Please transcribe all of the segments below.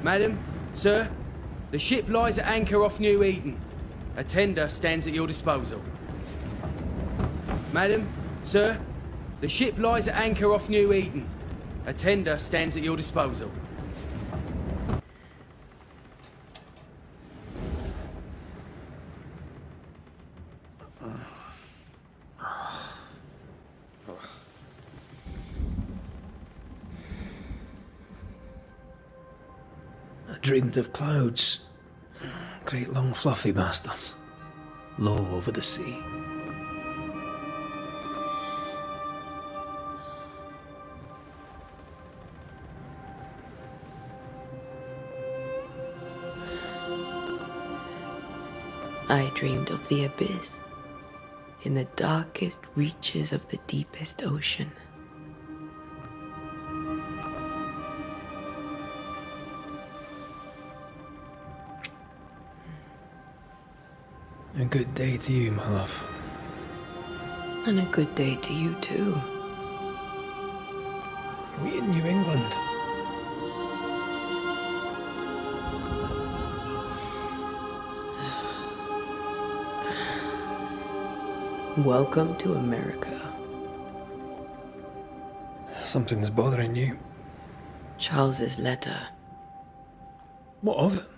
Madam, sir, the ship lies at anchor off New Eden. A tender stands at your disposal. Madam, sir, the ship lies at anchor off New Eden. A tender stands at your disposal. I dreamed of clouds. Great long fluffy bastards. Low over the sea. I dreamed of the abyss, in the darkest reaches of the deepest ocean. A good day to you, my love. And a good day to you too. Are we in New England? Welcome to America. Something's bothering you. Charles's letter. What of it?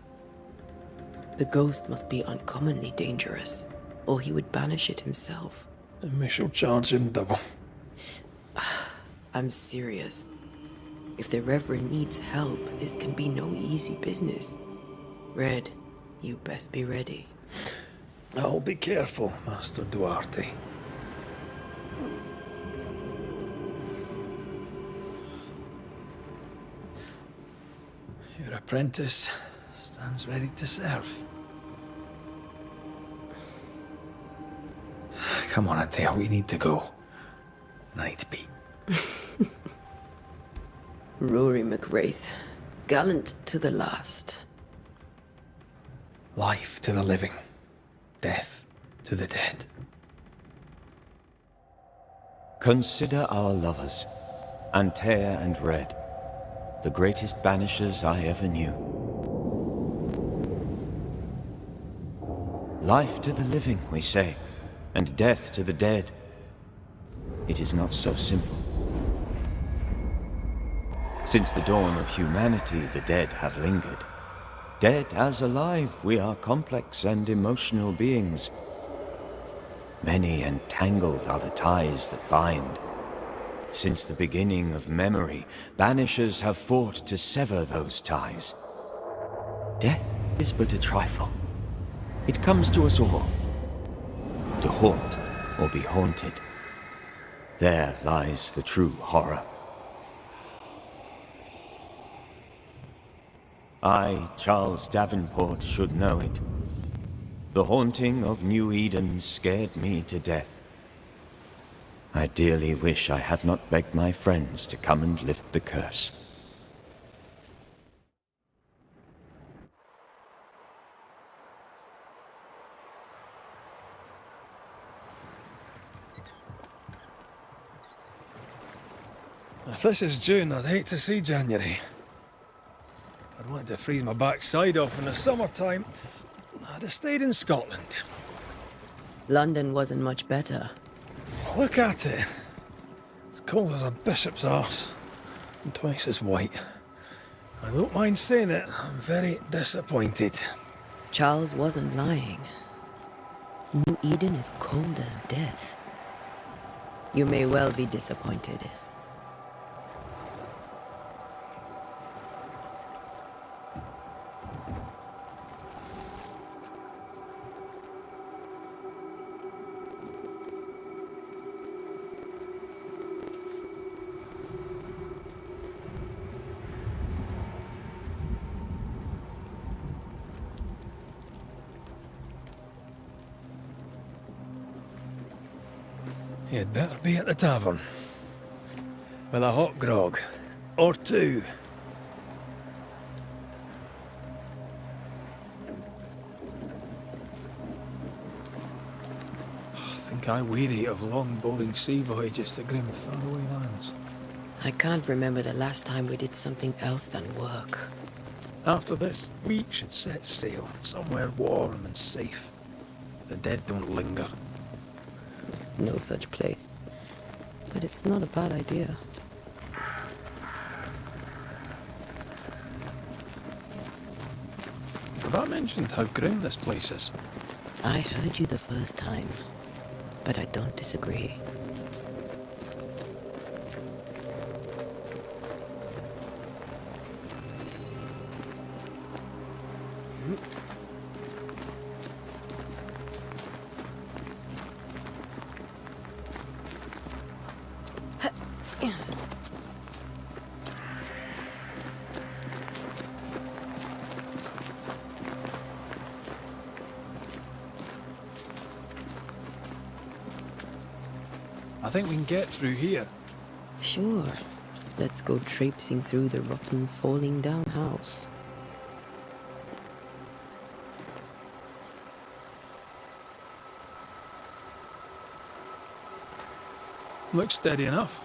The ghost must be uncommonly dangerous, or he would banish it himself. And we shall charge him double. I'm serious. If the Reverend needs help, this can be no easy business. Red, you best be ready. I'll be careful, Master Duarte. Your apprentice stands ready to serve. Come on, Adele, we need to go. Night beat. Rory McWraith, gallant to the last. Life to the living, death to the dead. Consider our lovers, Antea and Red, the greatest banishers I ever knew. Life to the living, we say, and death to the dead. It is not so simple. Since the dawn of humanity, the dead have lingered. Dead as alive, we are complex and emotional beings. Many and tangled are the ties that bind. Since the beginning of memory, banishers have fought to sever those ties. Death is but a trifle. It comes to us all. To haunt or be haunted. There lies the true horror. I, Charles Davenport, should know it. The haunting of New Eden scared me to death. I dearly wish I had not begged my friends to come and lift the curse. If this is June, I'd hate to see January. I'd want to freeze my backside off in the summertime. I'd have stayed in Scotland. London wasn't much better. Look at it. As cold as a bishop's arse. And twice as white. I don't mind saying it, I'm very disappointed. Charles wasn't lying. New Eden is cold as death. You may well be disappointed. You'd better be at the tavern. With a hot grog. Or two. I think I weary of long, boring sea voyages to grim, faraway lands. I can't remember the last time we did something else than work. After this, we should set sail somewhere warm and safe. The dead don't linger. No such place. But it's not a bad idea. Have I mentioned how grim this place is? I heard you the first time, but I don't disagree. I think we can get through here. Sure. Let's go traipsing through the rotten, falling down house. Looks steady enough.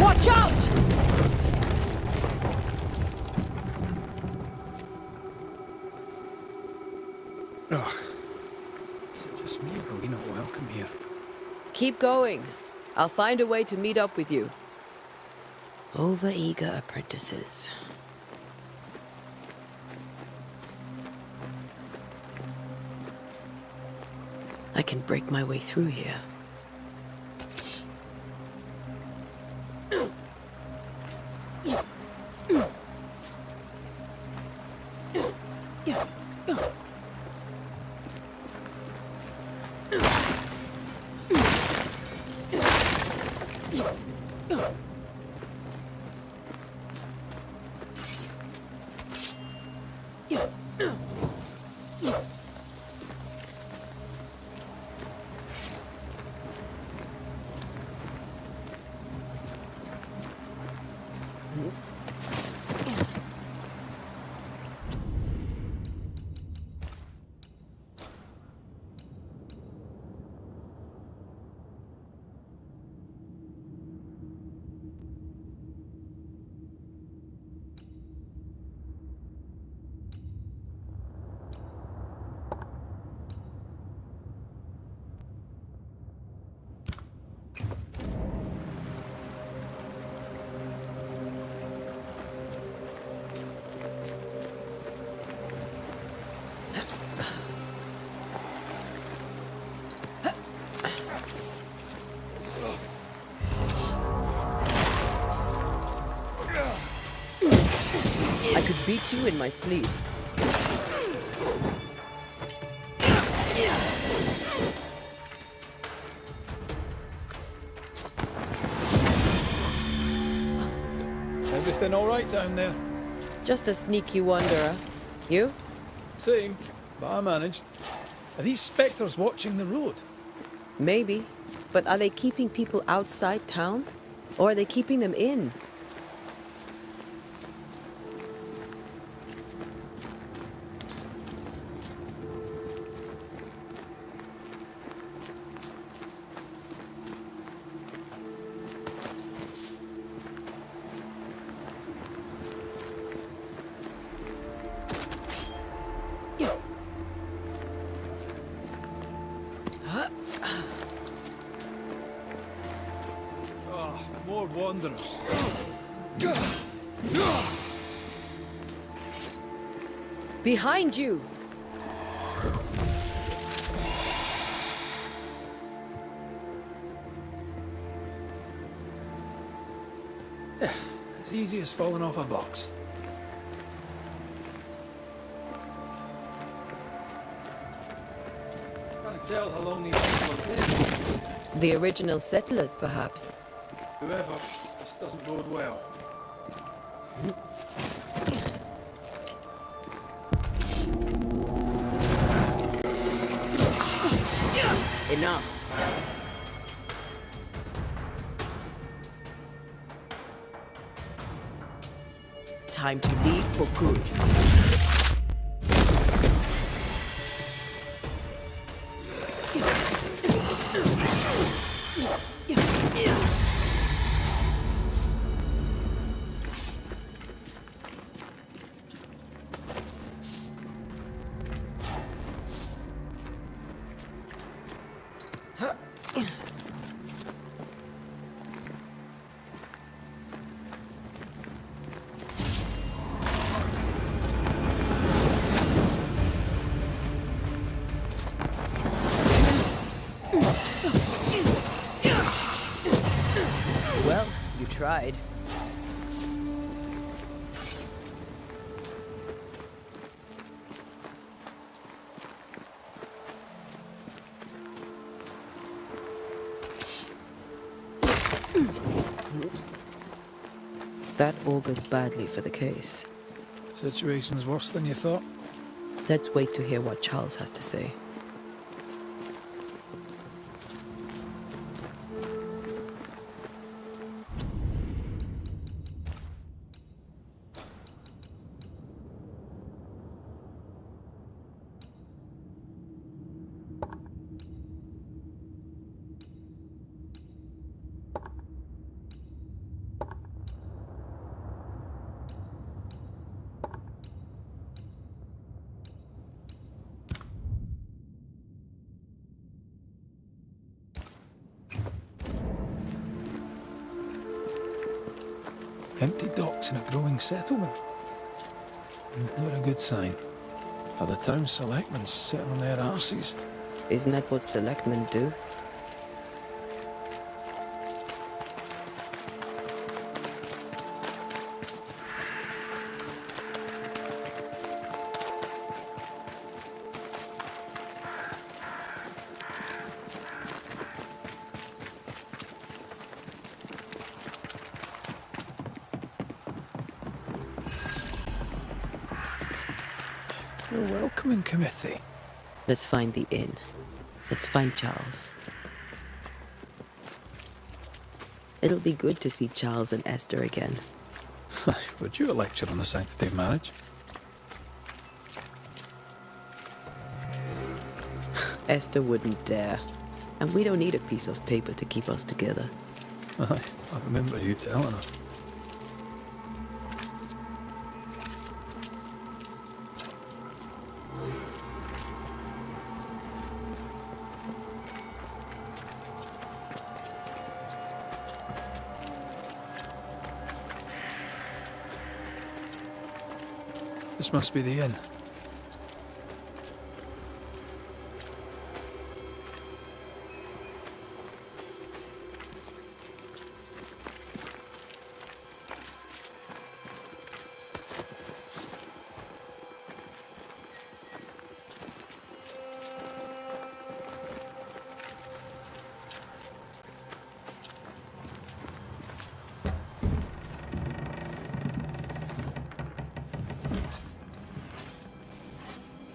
Watch out! Ugh. Is it just me or are we not welcome here? Keep going. I'll find a way to meet up with you. Over-eager apprentices. I can break my way through here. I could beat you in my sleep. Everything all right down there? Just a sneaky wanderer. You? Same, but I managed. Are these spectres watching the road? Maybe. But are they keeping people outside town? Or are they keeping them in? Oh, more wanderers. Behind you! As easy as falling off a box. Can't tell how long these people have been. The original settlers, perhaps. Whoever, this doesn't bode well. Enough. Time to leave for good. Well, you tried. That augurs badly for the case. Situation's worse than you thought. Let's wait to hear what Charles has to say. Empty docks in a growing settlement. Never a good sign. Are the town selectmen sitting on their arses? Isn't that what selectmen do? A welcoming committee. Let's find the inn. Let's find Charles. It'll be good to see Charles and Esther again. Would you a lecture on the sanctity of marriage? Esther wouldn't dare. And we don't need a piece of paper to keep us together. Aye, I remember you telling her. This must be the inn.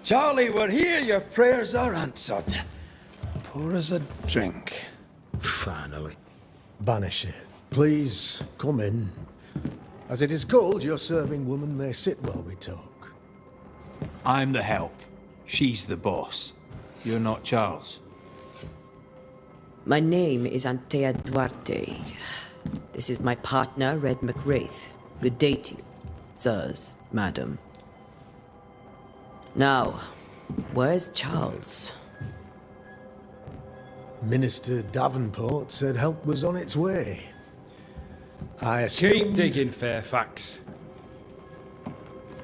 Charlie, we're here. Your prayers are answered. Pour us a drink. Finally. Banisher, please come in. As it is cold, your serving woman may sit while we talk. I'm the help. She's the boss. You're not Charles. My name is Antea Duarte. This is my partner, Red McWraith. Good day to you, sirs, madam. Now, where's Charles? Minister Davenport said help was on its way. I Keep assumed... digging, Fairfax.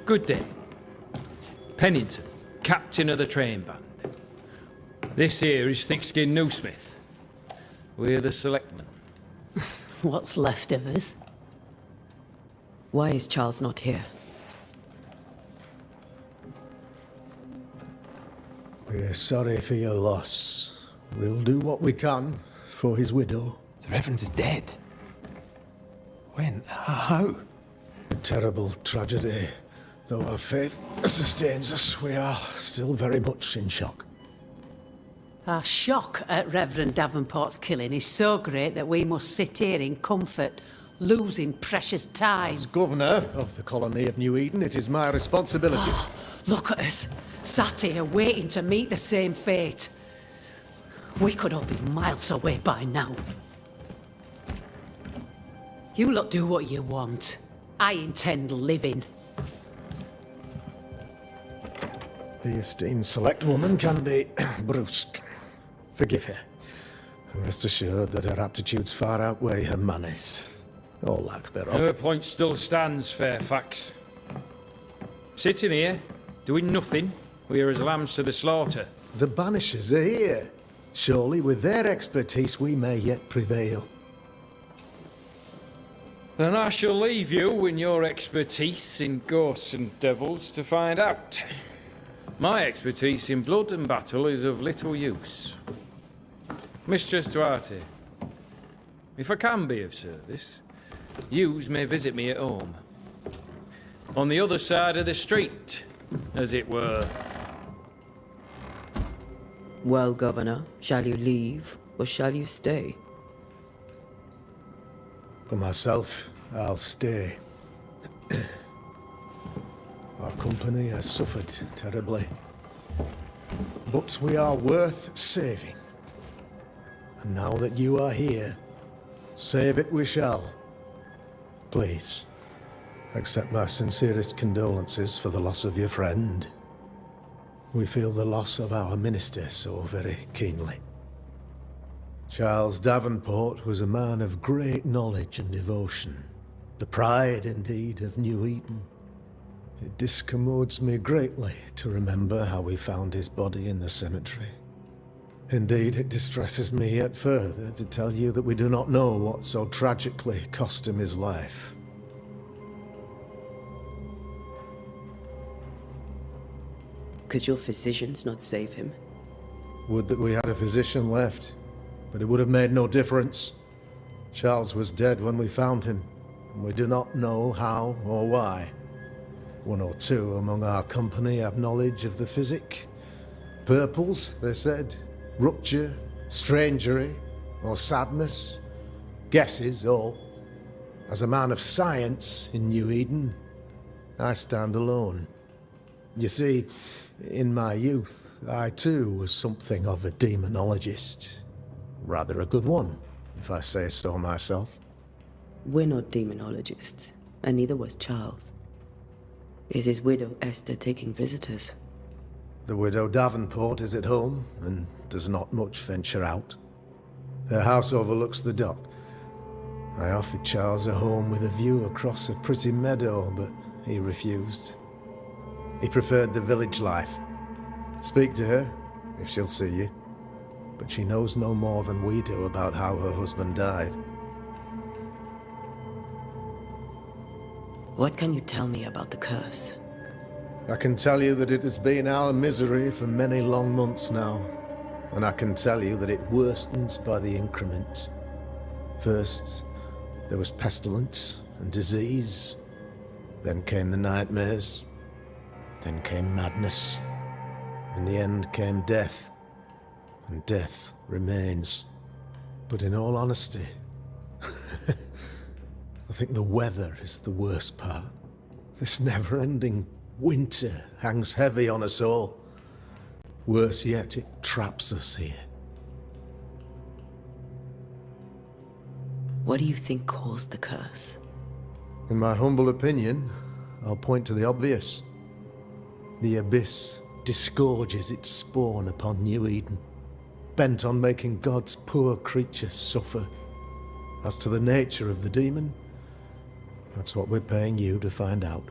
Good day. Pennington, captain of the train band. This here is thick-skinned Newsmith. We're the selectmen. What's left of us? Why is Charles not here? We're sorry for your loss. We'll do what we can for his widow. The Reverend is dead. When? How? A terrible tragedy. Though our faith sustains us, we are still very much in shock. Our shock at Reverend Davenport's killing is so great that we must sit here in comfort, losing precious time. As governor of the colony of New Eden, it is my responsibility. Look at us, sat here waiting to meet the same fate. We could all be miles away by now. You lot do what you want. I intend living. The esteemed select woman can be brusque. Forgive her. And rest assured that her aptitudes far outweigh her manners. Or lack thereof. Her point still stands, Fairfax. Sitting here, doing nothing, we're as lambs to the slaughter. The Banishers are here. Surely with their expertise we may yet prevail. Then I shall leave you and your expertise in ghosts and devils to find out. My expertise in blood and battle is of little use. Mistress Duarte, if I can be of service, yous may visit me at home. On the other side of the street, as it were. Well, Governor, shall you leave or shall you stay? For myself, I'll stay. Our company has suffered terribly. But we are worth saving. And now that you are here, save it we shall. Please, accept my sincerest condolences for the loss of your friend. We feel the loss of our minister so very keenly. Charles Davenport was a man of great knowledge and devotion. The pride, indeed, of New Eden. It discommodes me greatly to remember how we found his body in the cemetery. Indeed, it distresses me yet further to tell you that we do not know what so tragically cost him his life. Could your physicians not save him? Would that we had a physician left, but it would have made no difference. Charles was dead when we found him, and we do not know how or why. One or two among our company have knowledge of the physic. Purples, they said, rupture, strangery, or sadness. Guesses, all. As a man of science in New Eden, I stand alone. You see, in my youth, I too was something of a demonologist. Rather a good one, if I say so myself. We're not demonologists, and neither was Charles. Is his widow Esther taking visitors? The widow Davenport is at home, and does not much venture out. Their house overlooks the dock. I offered Charles a home with a view across a pretty meadow, but he refused. He preferred the village life. Speak to her, if she'll see you. But she knows no more than we do about how her husband died. What can you tell me about the curse? I can tell you that it has been our misery for many long months now. And I can tell you that it worsens by the increment. First, there was pestilence and disease. Then came the nightmares. Then came madness. In the end came death. And death remains. But in all honesty, I think the weather is the worst part. This never-ending winter hangs heavy on us all. Worse yet, it traps us here. What do you think caused the curse? In my humble opinion, I'll point to the obvious. The abyss disgorges its spawn upon New Eden, bent on making God's poor creatures suffer. As to the nature of the demon, that's what we're paying you to find out.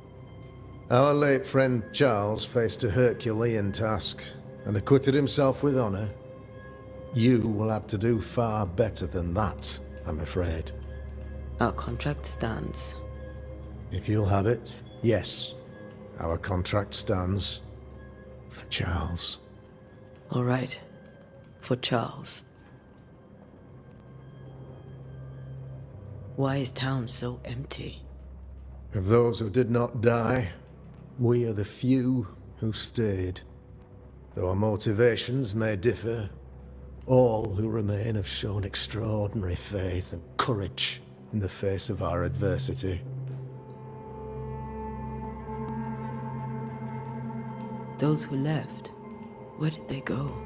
Our late friend Charles faced a Herculean task and acquitted himself with honor. You will have to do far better than that, I'm afraid. Our contract stands. If you'll have it, yes. Our contract stands for Charles. All right. For Charles. Why is town so empty? Of those who did not die, we are the few who stayed. Though our motivations may differ, all who remain have shown extraordinary faith and courage in the face of our adversity. Those who left, where did they go?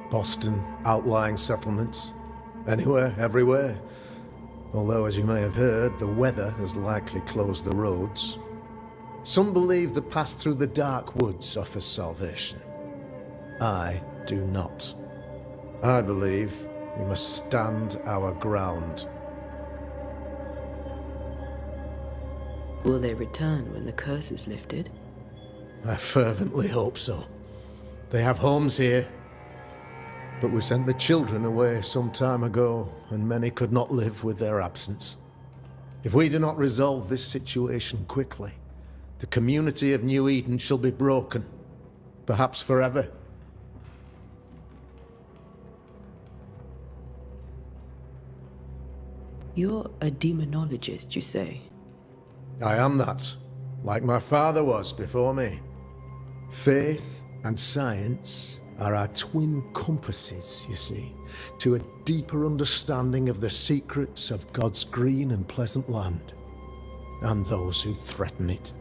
Boston, outlying settlements. Anywhere, everywhere. Although, as you may have heard, the weather has likely closed the roads. Some believe the path through the dark woods offers salvation. I do not. I believe we must stand our ground. Will they return when the curse is lifted? I fervently hope so. They have homes here. But we sent the children away some time ago, and many could not live with their absence. If we do not resolve this situation quickly, the community of New Eden shall be broken, perhaps forever. You're a demonologist, you say? I am that, like my father was before me. Faith and science are our twin compasses, you see, to a deeper understanding of the secrets of God's green and pleasant land, and those who threaten it.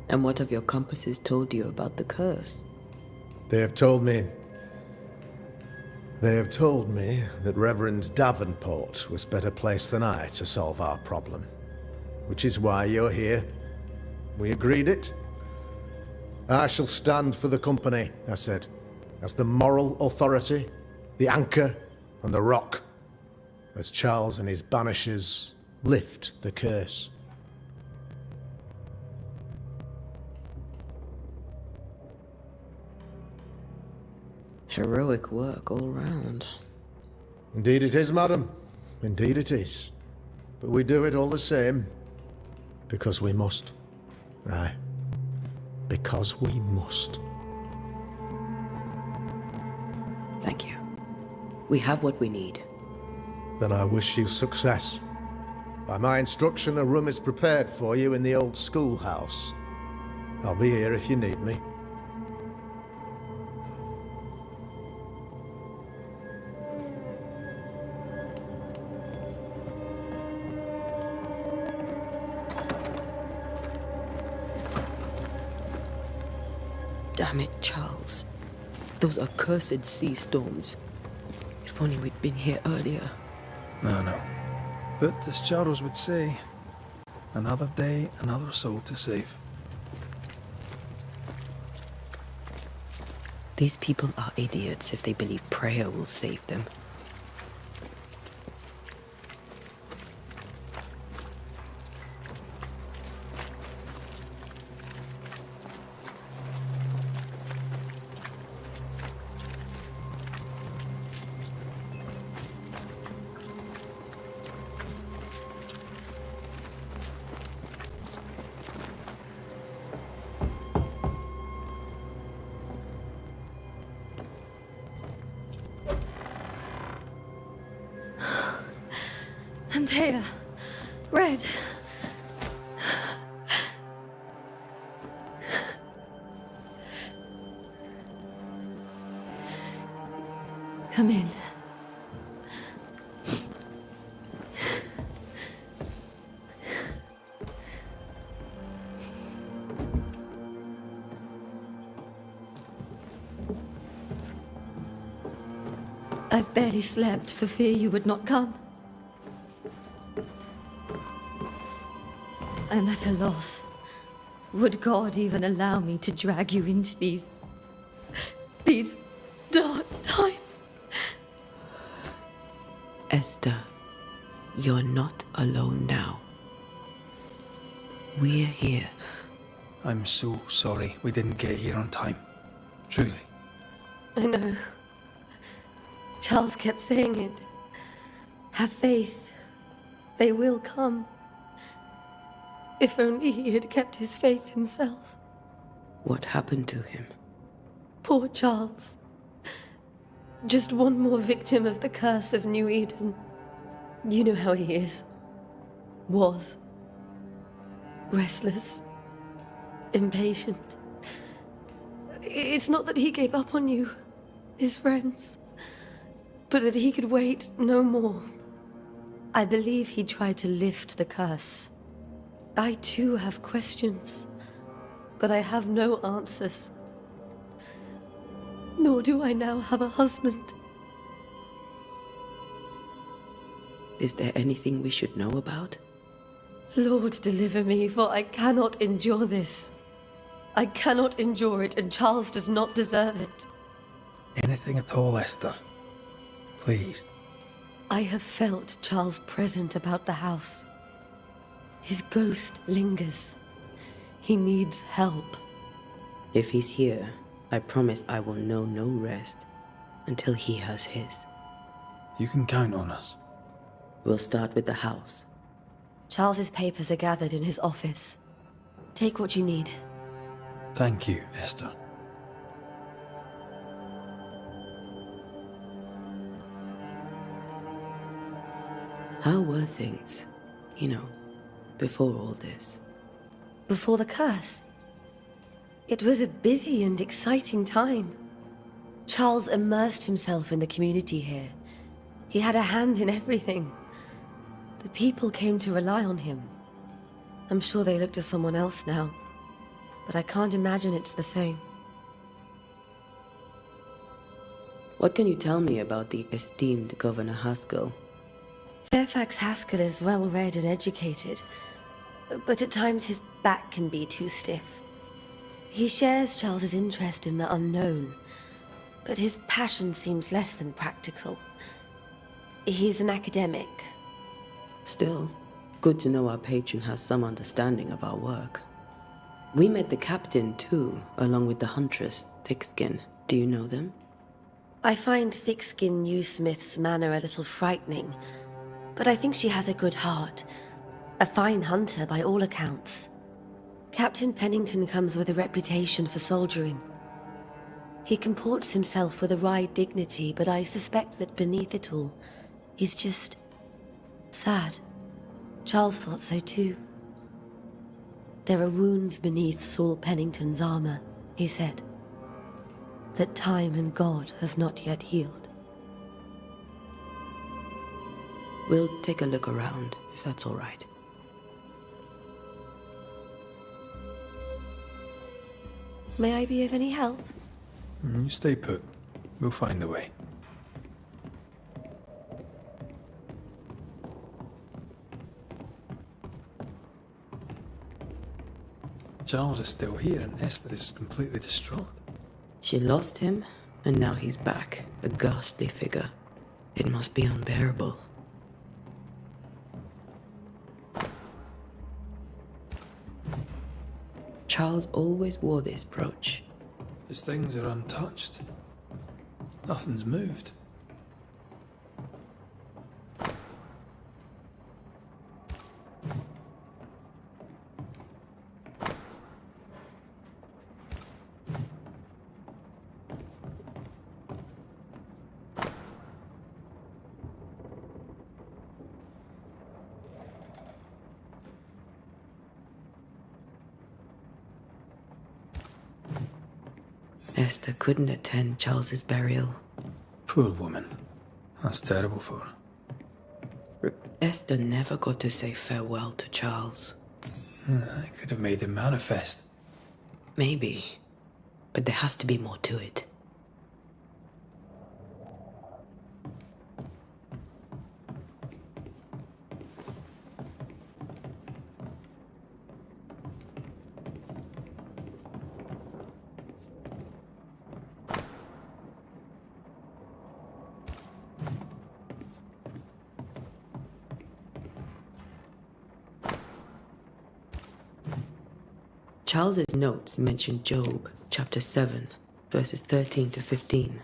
And what have your compasses told you about the curse? They have told me that Reverend Davenport was better placed than I to solve our problem. Which is why you're here. We agreed it. I shall stand for the company, I said, as the moral authority, the anchor, and the rock, as Charles and his Banishers lift the curse. Heroic work all round. Indeed it is, madam. Indeed it is. But we do it all the same. Because we must. Aye. Because we must. Thank you. We have what we need. Then I wish you success. By my instruction, a room is prepared for you in the old schoolhouse. I'll be here if you need me. Damn it, Charles. Those accursed sea storms. If only we'd been here earlier. No. But as Charles would say, another day, another soul to save. These people are idiots if they believe prayer will save them. Antea, Red. Come in. I've barely slept for fear you would not come. I'm at a loss. Would God even allow me to drag you into these dark times? Esther, you're not alone now. We're here. I'm so sorry we didn't get here on time. Truly. I know. Charles kept saying it. Have faith. They will come. If only he had kept his faith himself. What happened to him? Poor Charles. Just one more victim of the curse of New Eden. You know how he is. Was. Restless. Impatient. It's not that he gave up on you, his friends, but that he could wait no more. I believe he tried to lift the curse. I too have questions, but I have no answers. Nor do I now have a husband. Is there anything we should know about? Lord, deliver me, for I cannot endure this. I cannot endure it, and Charles does not deserve it. Anything at all, Esther. Please. I have felt Charles' present about the house. His ghost lingers. He needs help. If he's here, I promise I will know no rest until he has his. You can count on us. We'll start with the house. Charles's papers are gathered in his office. Take what you need. Thank you, Esther. How were things, before all this? Before the curse. It was a busy and exciting time. Charles immersed himself in the community here. He had a hand in everything. The people came to rely on him. I'm sure they look to someone else now, but I can't imagine it's the same. What can you tell me about the esteemed Governor Haskell? Fairfax Haskell is well-read and educated, but at times his back can be too stiff. He shares Charles's interest in the unknown, but his passion seems less than practical. He's an academic. Still, good to know our patron has some understanding of our work. We met the captain, too, along with the huntress, Thickskin. Do you know them? I find Thickskin Newsmith's manner a little frightening, but I think she has a good heart. A fine hunter by all accounts. Captain Pennington comes with a reputation for soldiering. He comports himself with a wry dignity, but I suspect that beneath it all, he's just sad. Charles thought so too. There are wounds beneath Saul Pennington's armor, he said, that time and God have not yet healed. We'll take a look around, if that's all right. May I be of any help? You stay put. We'll find a way. Charles is still here and Esther is completely distraught. She lost him, and now he's back, a ghastly figure. It must be unbearable. Charles always wore this brooch. His things are untouched. Nothing's moved. Esther couldn't attend Charles's burial. Poor woman. That's terrible for her. Esther never got to say farewell to Charles. I could have made him manifest. Maybe, but there has to be more to it. Charles's notes mention Job, chapter 7, verses 13 to 15.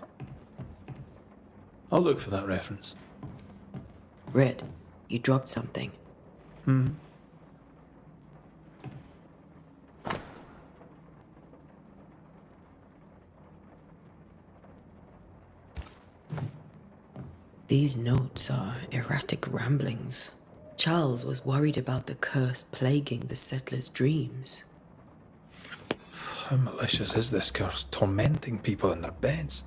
I'll look for that reference. Red, you dropped something. These notes are erratic ramblings. Charles was worried about the curse plaguing the settlers' dreams. How malicious is this curse, tormenting people in their beds?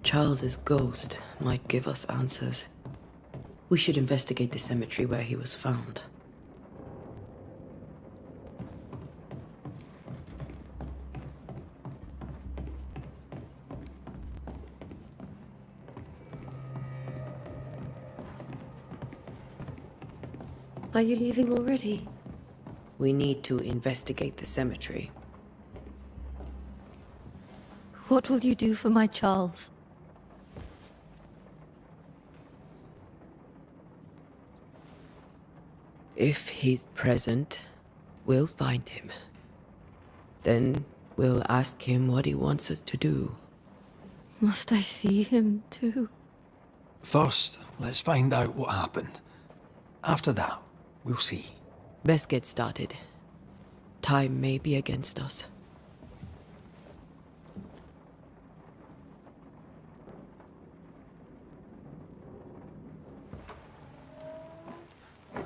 Charles's ghost might give us answers. We should investigate the cemetery where he was found. Are you leaving already? We need to investigate the cemetery. What will you do for my Charles? If he's present, we'll find him. Then we'll ask him what he wants us to do. Must I see him too? First, let's find out what happened. After that, we'll see. Best get started. Time may be against us.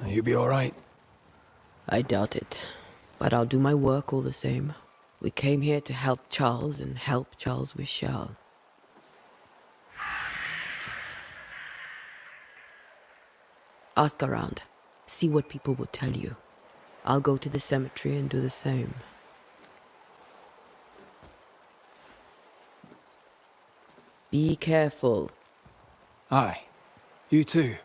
You be all right? I doubt it, but I'll do my work all the same. We came here to help Charles, and help Charles we shall. Ask around. See what people will tell you. I'll go to the cemetery and do the same. Be careful. Aye. You too.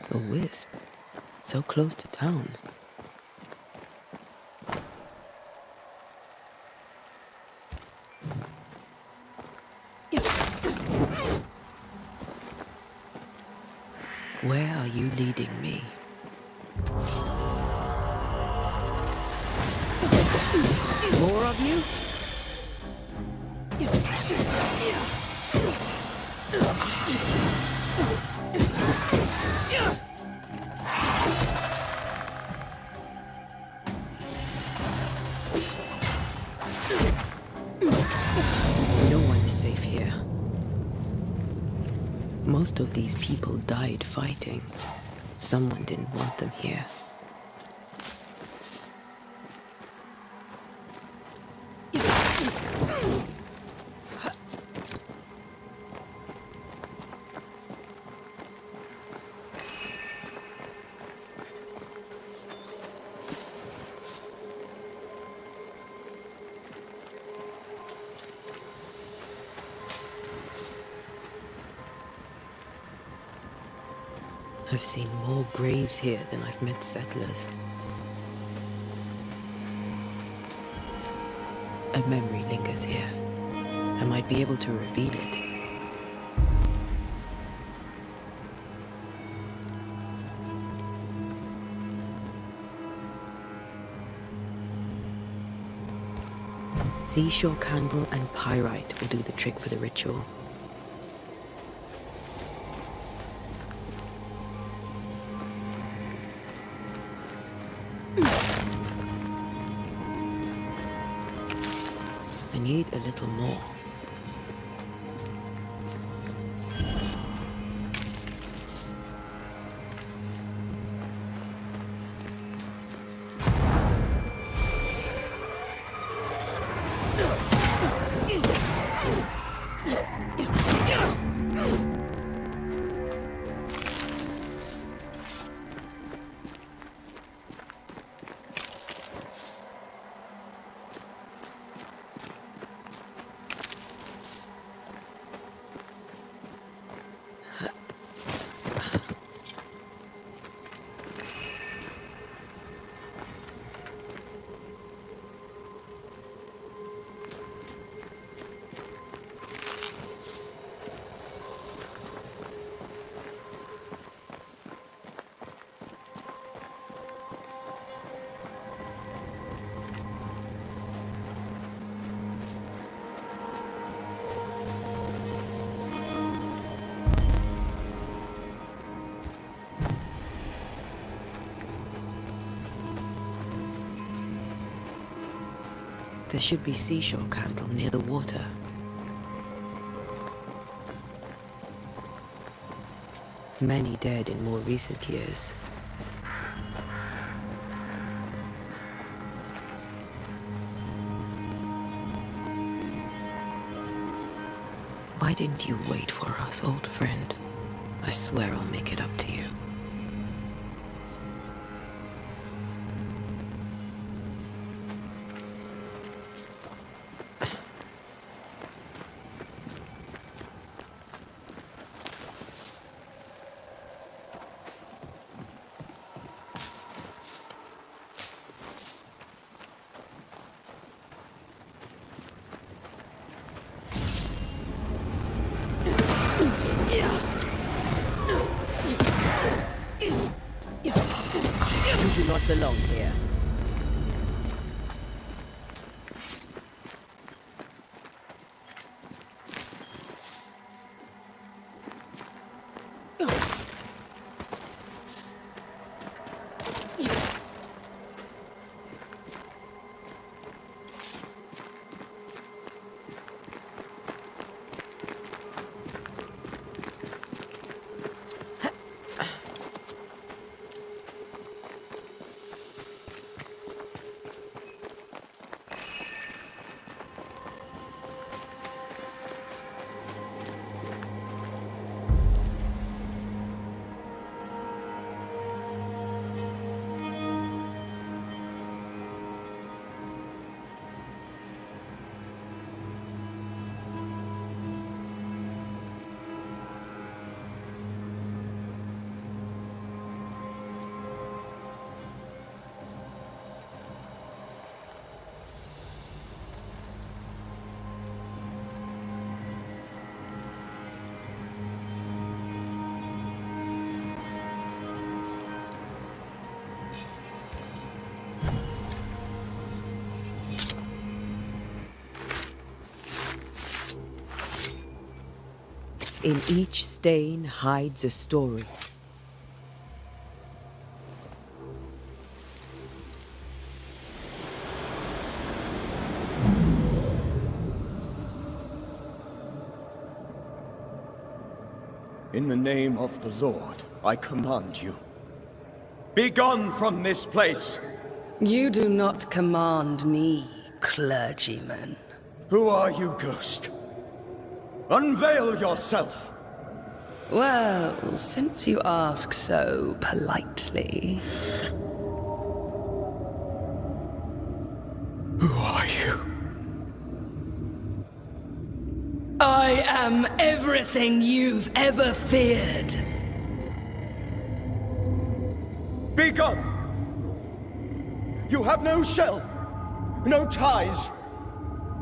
A wisp. So close to town. Where are you leading me? More of you? No one is safe here. Most of these people died fighting. Someone didn't want them here. I've seen more graves here than I've met settlers. A memory lingers here. I might be able to reveal it. Seashore candle and pyrite will do the trick for the ritual. I need a little more. There should be seashore candle near the water. Many dead in more recent years. Why didn't you wait for us, old friend? I swear I'll make it up to you. You do not belong here. In each stain hides a story. In the name of the Lord, I command you. Be gone from this place! You do not command me, clergyman. Who are you, ghost? Unveil yourself! Well, since you ask so politely... Who are you? I am everything you've ever feared. Be gone! You have no shell, no ties,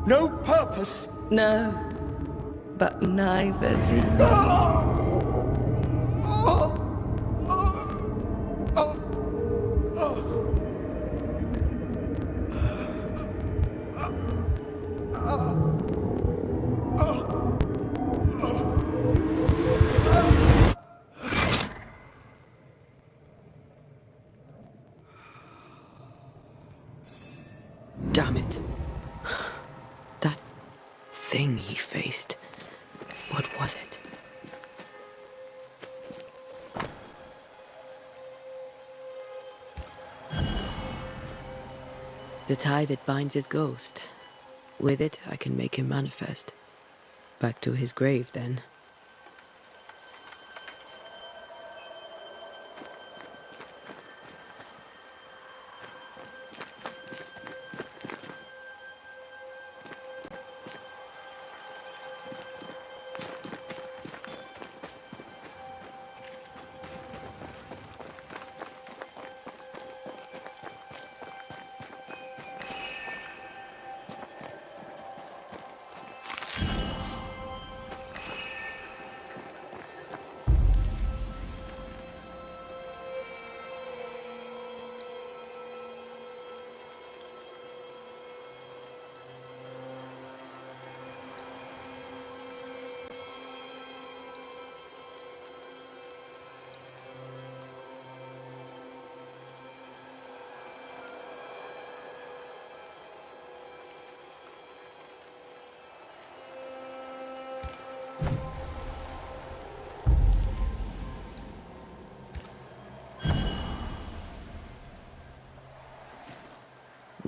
no purpose. No, but neither do you. Damn it. That thing he faced. What was it? The tie that binds his ghost. With it, I can make him manifest. Back to his grave, then.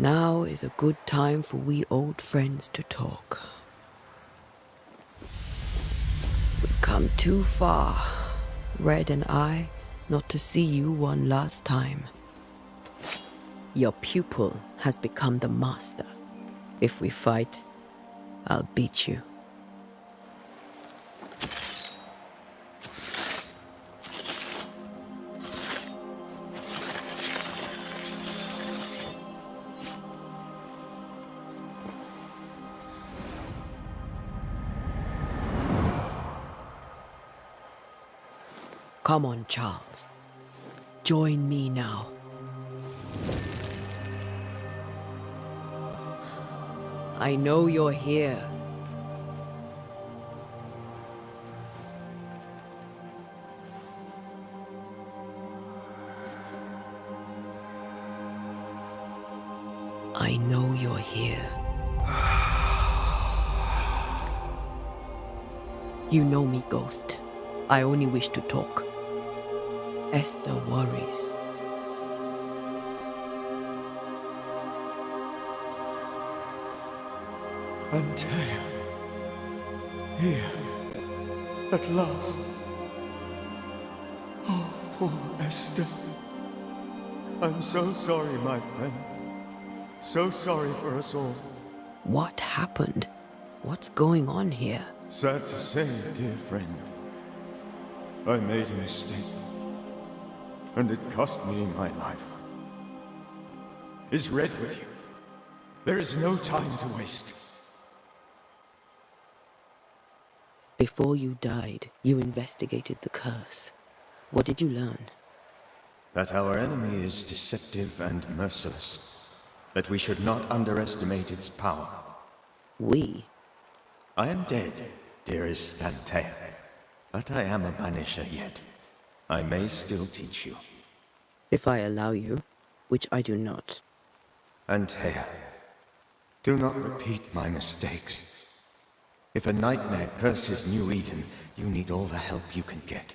Now is a good time for we old friends to talk. We've come too far, Red and I, not to see you one last time. Your pupil has become the master. If we fight, I'll beat you. Come on, Charles. Join me now. I know you're here. I know you're here. You know me, Ghost. I only wish to talk. Esther worries. Antea. Here. At last. Oh, poor Esther. I'm so sorry, my friend. So sorry for us all. What happened? What's going on here? Sad to say, dear friend. I made a mistake. And it cost me my life. Is Red with you? There is no time to waste. Before you died, you investigated the curse. What did you learn? That our enemy is deceptive and merciless. That we should not underestimate its power. We? I am dead, dearest Antea. But I am a Banisher yet. I may still teach you. If I allow you, which I do not. Antea, do not repeat my mistakes. If a nightmare curses New Eden, you need all the help you can get.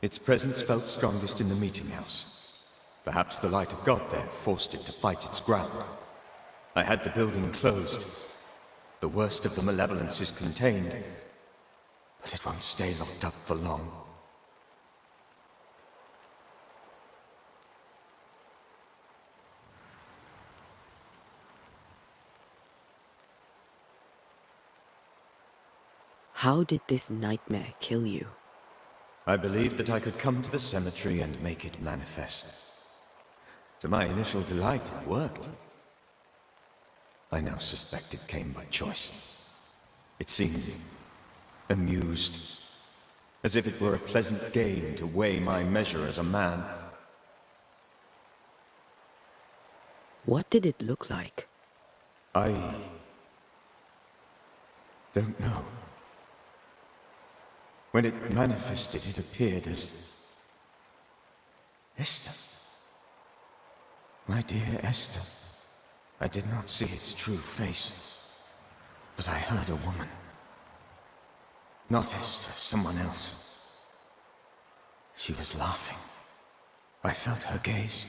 Its presence felt strongest in the meeting house. Perhaps the light of God there forced it to fight its ground. I had the building closed. The worst of the malevolence is contained, but it won't stay locked up for long. How did this nightmare kill you? I believed that I could come to the cemetery and make it manifest. To my initial delight, it worked. I now suspect it came by choice. It seemed amused, as if it were a pleasant game to weigh my measure as a man. What did it look like? I don't know. When it manifested, it appeared as Esther. My dear Esther. I did not see its true face, but I heard a woman. Not Esther, someone else. She was laughing. I felt her gaze.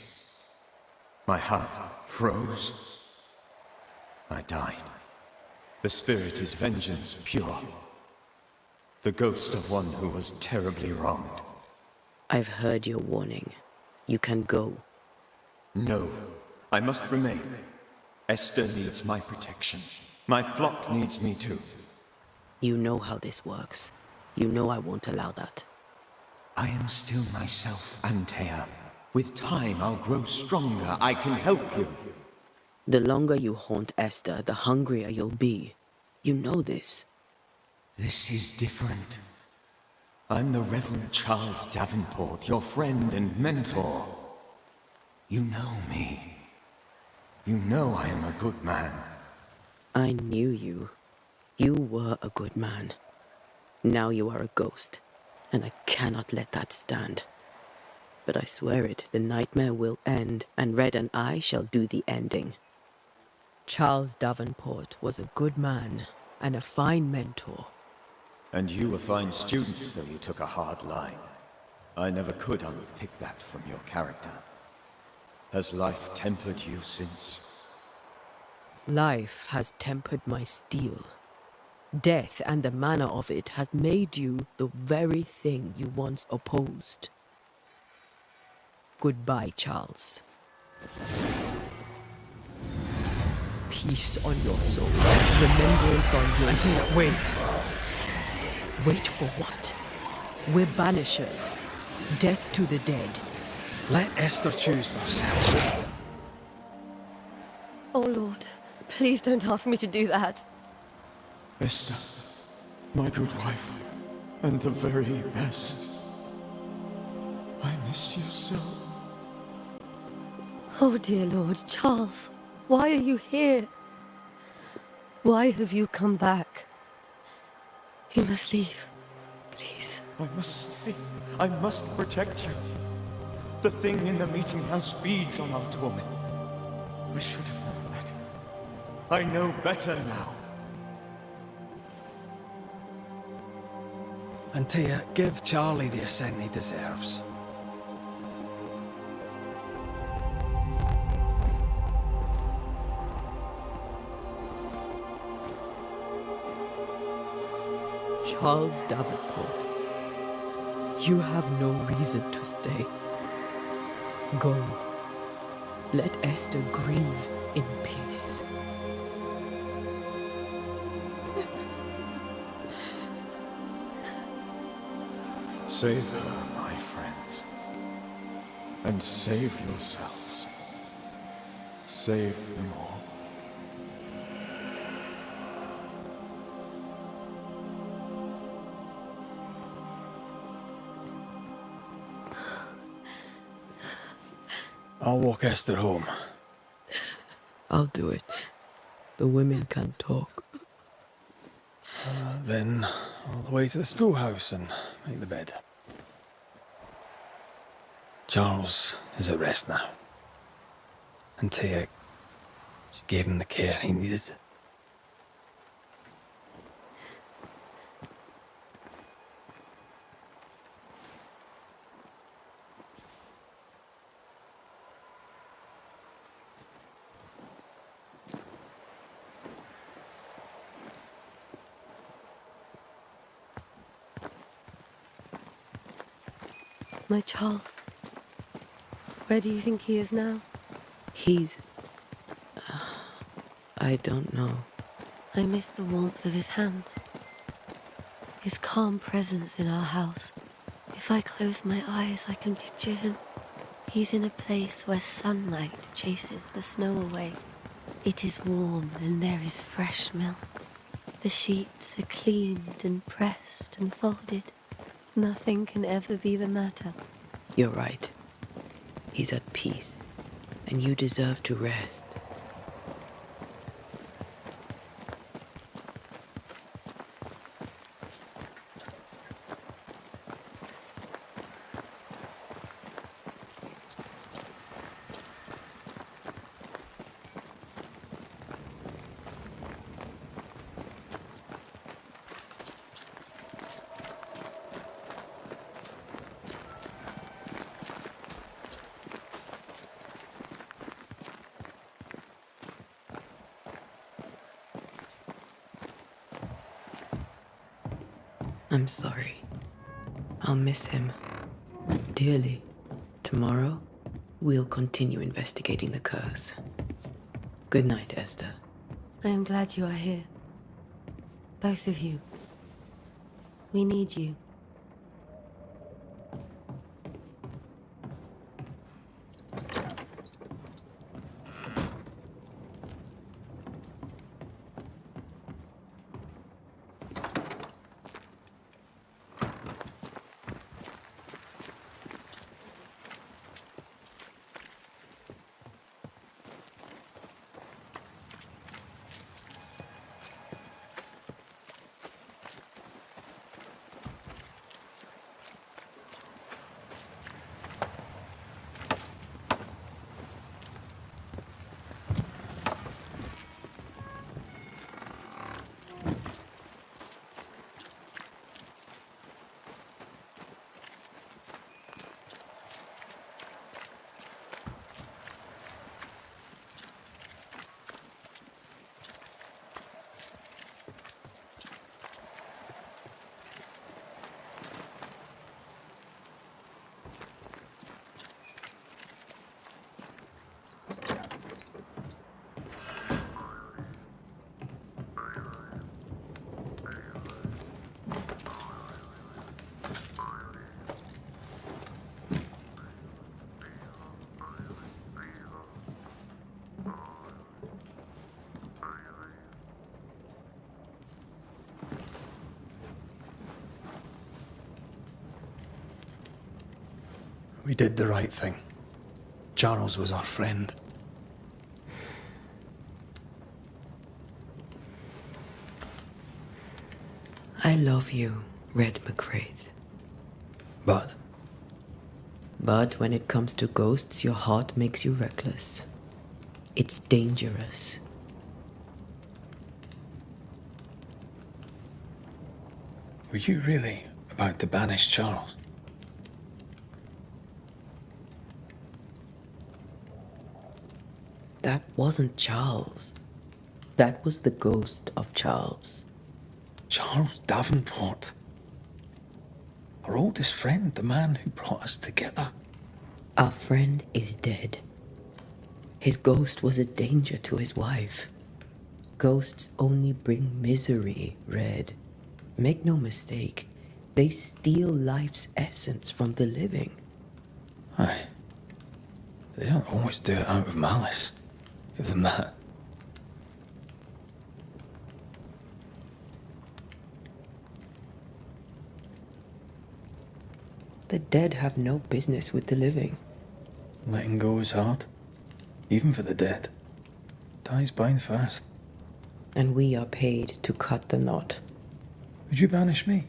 My heart froze. I died. The spirit is vengeance pure. The ghost of one who was terribly wronged. I've heard your warning. You can go. No, I must remain. Esther needs my protection. My flock needs me too. You know how this works. You know I won't allow that. I am still myself, Antea. With time, I'll grow stronger. I can help you. The longer you haunt Esther, the hungrier you'll be. You know this. This is different. I'm the Reverend Charles Davenport, your friend and mentor. You know me. You know I am a good man. I knew you. You were a good man. Now you are a ghost, and I cannot let that stand. But I swear it, the nightmare will end, and Red and I shall do the ending. Charles Davenport was a good man, and a fine mentor. And you a fine student, though you took a hard line. I never could unpick that from your character. Has life tempered you since? Life has tempered my steel. Death and the manner of it has made you the very thing you once opposed. Goodbye, Charles. Peace on your soul. Remembrance on your... Antea, wait! Wait for what? We're banishers. Death to the dead. Let Esther choose for herself. Oh, Lord, please don't ask me to do that. Esther, my good wife, and the very best. I miss you so. Oh, dear Lord, Charles, why are you here? Why have you come back? You must leave, please. I must stay. I must protect you. The thing in the meeting house feeds on our torment. I should have known better. I know better now. Antea, give Charlie the ascent he deserves. Charles Davenport, you have no reason to stay. Go. Let Esther grieve in peace. Save her, my friends. And save yourselves. Save them all. I'll walk Esther home. I'll do it. The women can talk. Then, all the way to the schoolhouse and make the bed. Charles is at rest now. Antea, she gave him the care he needed. My Charles, where do you think he is now? He's... I don't know. I miss the warmth of his hands. His calm presence in our house. If I close my eyes, I can picture him. He's in a place where sunlight chases the snow away. It is warm and there is fresh milk. The sheets are cleaned and pressed and folded. Nothing can ever be the matter. You're right. He's at peace, and you deserve to rest. I'm sorry. I'll miss him dearly. Tomorrow, we'll continue investigating the curse. Good night, Esther. I am glad you are here. Both of you. We need you. We did the right thing. Charles was our friend. I love you, Red McCraith. But But when it comes to ghosts, your heart makes you reckless. It's dangerous. were you really about to banish Charles? That wasn't Charles. That was the ghost of Charles. Charles Davenport. Our oldest friend, the man who brought us together. Our friend is dead. His ghost was a danger to his wife. Ghosts only bring misery, Red. Make no mistake, they steal life's essence from the living. Aye. They don't always do it out of malice. Give them that. The dead have no business with the living. Letting go is hard. Even for the dead. Ties bind fast. And we are paid to cut the knot. Would you banish me?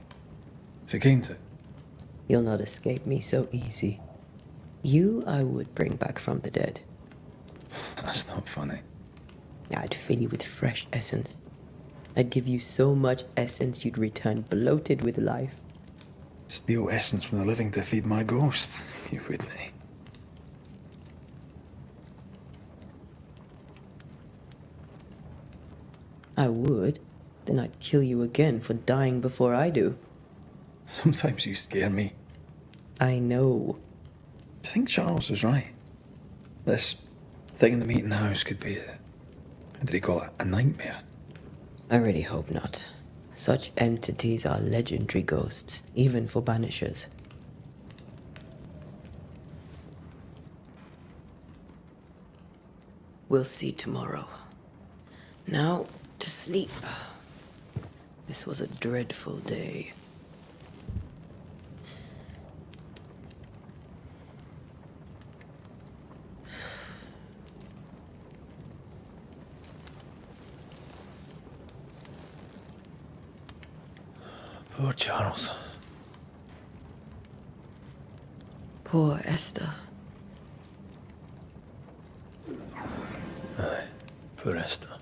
If it came to it? You'll not escape me so easy. You I would bring back from the dead. That's not funny. I'd fill you with fresh essence. I'd give you so much essence you'd return bloated with life. Steal essence from the living to feed my ghost. You wouldn't, eh? I would. Then I'd kill you again for dying before I do. Sometimes you scare me. I know. Do you think Charles was right? This thing in the meeting house could be what did he call it? A nightmare? I really hope not. Such entities are legendary ghosts, even for Banishers. We'll see tomorrow. Now, to sleep. This was a dreadful day. Poor Charles. Poor Esther. Aye, poor Esther.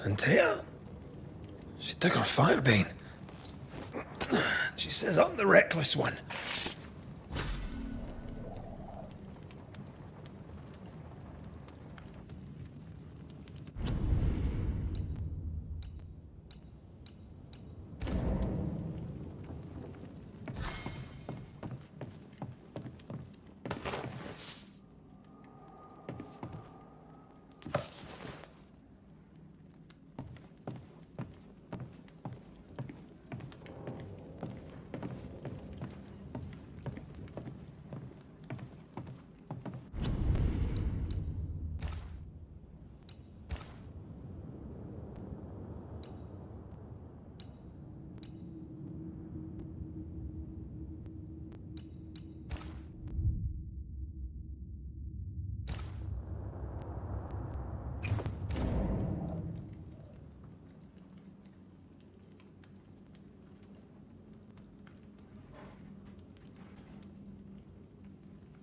And Tia, she took her firebane. She says I'm the reckless one.